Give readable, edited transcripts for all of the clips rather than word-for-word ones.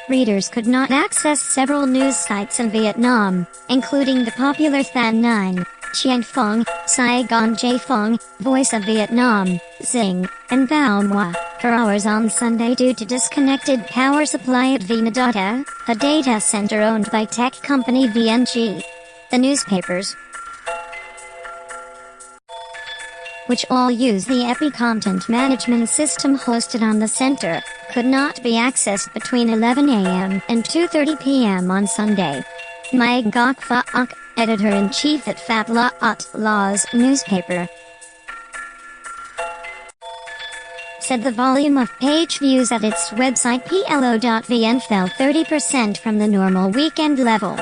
readers could not access several news sites in Vietnam, including the popular Thanh Nien, Tien Phong, Sai Gon Giai Phong, Voice of Vietnam, Zing, and Bao Moi, for hours on Sunday due to disconnected power supply at VinaData, a data center owned by tech company VNG. The newspapers, which all use the EPI content management system hosted on the center, could not be accessed between 11 a.m. and 2:30 p.m. on Sunday. Mai Ngoc Phuoc, editor-in-chief at Phap Luat Law's newspaper, said the volume of page views at its website plo.vn fell 30% from the normal weekend level.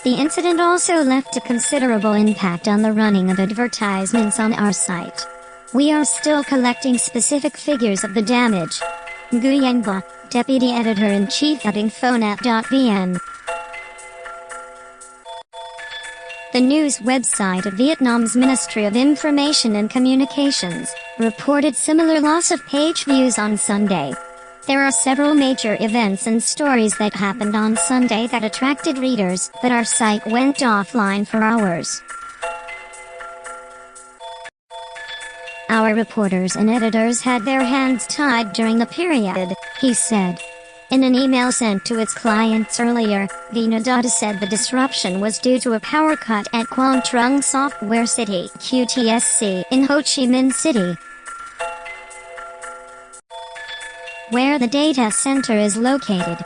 The incident also left a considerable impact on the running of advertisements on our site. We are still collecting specific figures of the damage. Nguyen Ba, deputy editor-in-chief at Infonet.vn. The news website of Vietnam's Ministry of Information and Communications reported similar loss of page views on Sunday. There are several major events and stories that happened on Sunday that attracted readers, but our site went offline for hours. Our reporters and editors had their hands tied during the period, he said. In an email sent to its clients earlier, VinaData said the disruption was due to a power cut at Quang Trung Software City (QTSC) in Ho Chi Minh City, where the data center is located.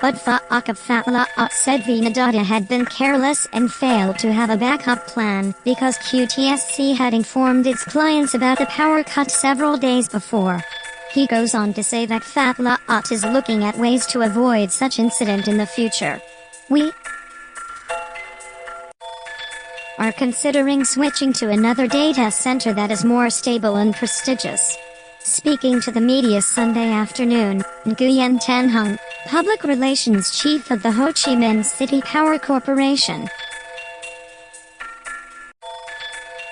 But Phuoc of Phap Luat said VinaData had been careless and failed to have a backup plan because QTSC had informed its clients about the power cut several days before. He goes on to say that Phap Luat is looking at ways to avoid such incident in the future. We are considering switching to another data center that is more stable and prestigious. Speaking to the media Sunday afternoon, Nguyen Thanh Hung, public relations chief of the Ho Chi Minh City Power Corporation,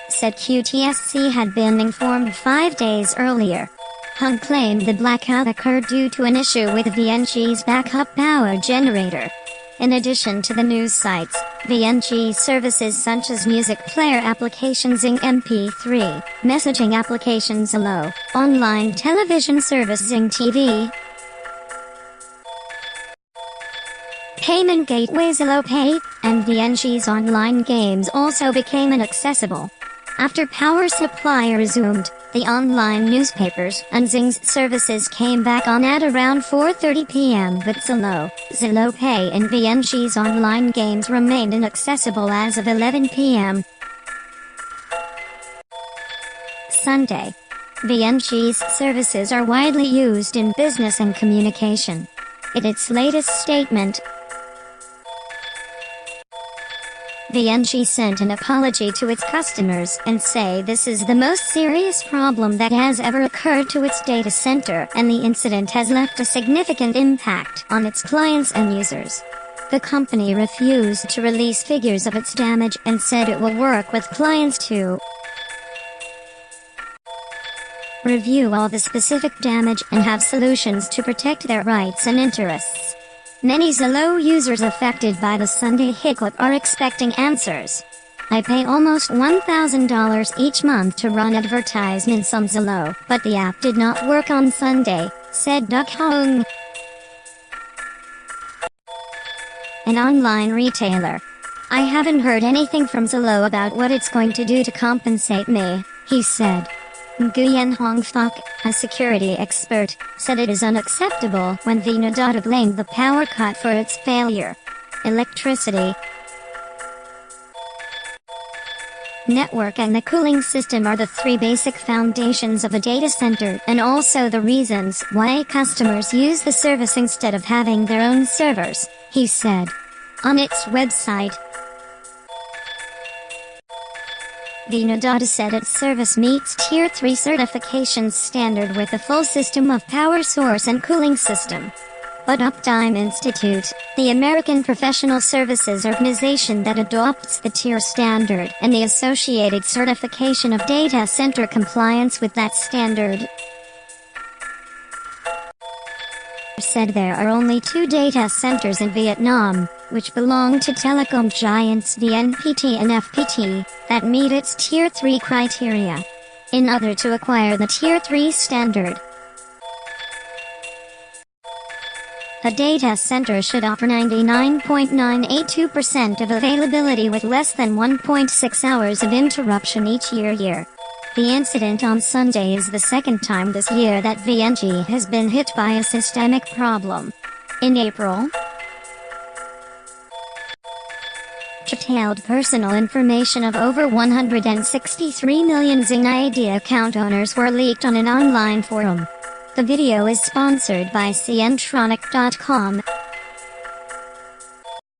said QTSC had been informed 5 days earlier. Hung claimed the blackout occurred due to an issue with VNG's backup power generator. In addition to the news sites, VNG services such as music player applications Zing MP3, messaging applications Allo, online television service Zing TV, payment gateways Allo Pay, and VNG's online games also became inaccessible. After power supply resumed, the online newspapers and Zing's services came back on at around 4:30 p.m. but Zillow Pay and VNG's online games remained inaccessible as of 11 p.m. Sunday. VNG's services are widely used in business and communication. In its latest statement, VNG sent an apology to its customers and say this is the most serious problem that has ever occurred to its data center and the incident has left a significant impact on its clients and users. The company refused to release figures of its damage and said it will work with clients to review all the specific damage and have solutions to protect their rights and interests. Many Zillow users affected by the Sunday hiccup are expecting answers. I pay almost $1,000 each month to run advertisements on Zillow, but the app did not work on Sunday, said Duc Hong, an online retailer. I haven't heard anything from Zillow about what it's going to do to compensate me, he said. Nguyen Hong Phuoc, a security expert, said it is unacceptable when VinaData blamed the power cut for its failure. Electricity, network and the cooling system are the three basic foundations of a data center and also the reasons why customers use the service instead of having their own servers, he said. On its website, VinaData said its service meets Tier 3 certification standard with a full system of power source and cooling system. But Uptime Institute, the American professional services organization that adopts the tier standard and the associated certification of data center compliance with that standard, said there are only 2 data centers in Vietnam, which belong to telecom giants VNPT and FPT, that meet its Tier 3 criteria. In order to acquire the Tier 3 standard, a data center should offer 99.982% of availability with less than 1.6 hours of interruption each year. The incident on Sunday is the second time this year that VNG has been hit by a systemic problem. In April, detailed personal information of over 163 million Zing ID account owners were leaked on an online forum. The video is sponsored by Cientronic.com.